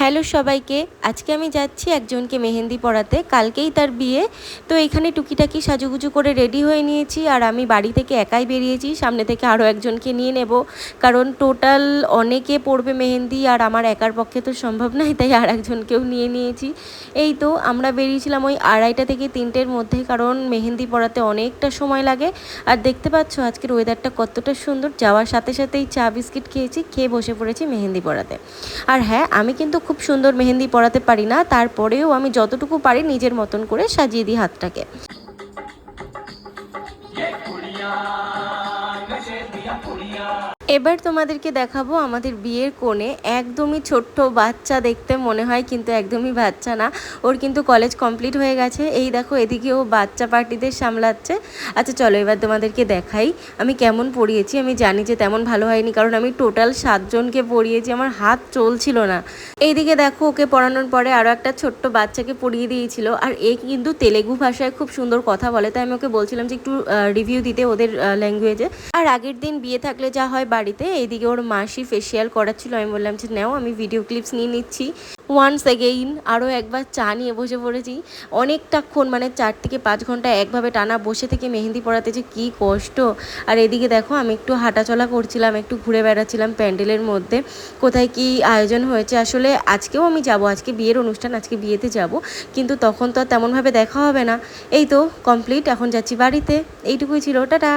Hello সবাইকে, আজকে আমি যাচ্ছি একজনকে মেহেন্দি পরাতে। কালকেই তার বিয়ে। তো এখানে টুকিটাকি সাজুগুজু করে রেডি হয়ে নিয়েছি। আর আমি বাড়ি থেকে একাই বেরিয়েছি, সামনে থেকে আরও একজনকে নিয়ে নেব, কারণ টোটাল অনেকে পড়বে মেহেন্দি আর আমার একার পক্ষে তো সম্ভব নয়, তাই আর একজনকেও নিয়ে নিয়েছি। এই তো আমরা বেরিয়েছিলাম ওই 2:30 থেকে 3টের মধ্যে, কারণ মেহেন্দি পরাতে অনেকটা সময় লাগে। আর দেখতে পাচ্ছ আজকের ওয়েদারটা কতটা সুন্দর। যাওয়ার সাথে সাথেই চা বিস্কিট খেয়েছি, খেয়ে বসে পড়েছি মেহেন্দি পরাতে। আর হ্যাঁ, আমি কিন্তু খুব সুন্দর মেহেন্দি পরাতে পারি না, তারপরেও আমি যতটুকু পারি নিজের মতন করে সাজিয়ে দিই হাতটাকে। এবার তোমাদেরকে দেখাবো আমাদের বিয়ের কোণে একদমই ছোট্ট বাচ্চা দেখতে মনে হয়, কিন্তু একদমই বাচ্চা না। ওর কিন্তু কলেজ কমপ্লিট হয়ে গেছে। এই দেখো এদিকে ও বাচ্চা পার্টিদের সামলাচ্ছে। আচ্ছা চলো এবার তোমাদেরকে দেখাই আমি কেমন পড়িয়েছি। আমি জানি যে তেমন ভালো হয়নি, কারণ আমি টোটাল 7জনকে পড়িয়েছি, আমার হাত চলছিল না। এইদিকে দেখো ওকে পড়ানোর পরে আরও একটা ছোট্ট বাচ্চাকে পড়িয়ে দিয়েছিল। আর এ কিন্তু তেলেগু ভাষায় খুব সুন্দর কথা বলে, তাই আমি ওকে বলছিলাম যে একটু রিভিউ দিতে ওদের ল্যাঙ্গুয়েজে। আর আগের দিন বিয়ে থাকলে যা হয় বাড়িতে, এইদিকে ওর মাসি ফেসিয়াল করাচ্ছিল। আমি বললাম যে নাও, আমি ভিডিও ক্লিপস নিয়ে নিচ্ছি। ওয়ান্স এগেইন আরও একবার চা নিয়ে বসে পড়েছি। অনেকটাক্ষণ, মানে 4 থেকে 5 ঘন্টা একভাবে টানা বসে থেকে মেহেন্দি পড়াতে যে কী কষ্ট। আর এদিকে দেখো আমি একটু হাঁটাচলা করছিলাম, একটু ঘুরে বেড়াচ্ছিলাম প্যান্ডেলের মধ্যে, কোথায় কি আয়োজন হয়েছে। আসলে আজকেও আমি যাব, আজকে বিয়ের অনুষ্ঠান, আজকে বিয়েতে যাব, কিন্তু তখন তো আর তেমনভাবে দেখা হবে না। এই তো কমপ্লিট, এখন যাচ্ছি বাড়িতে। এইটুকুই ছিল, টাটা।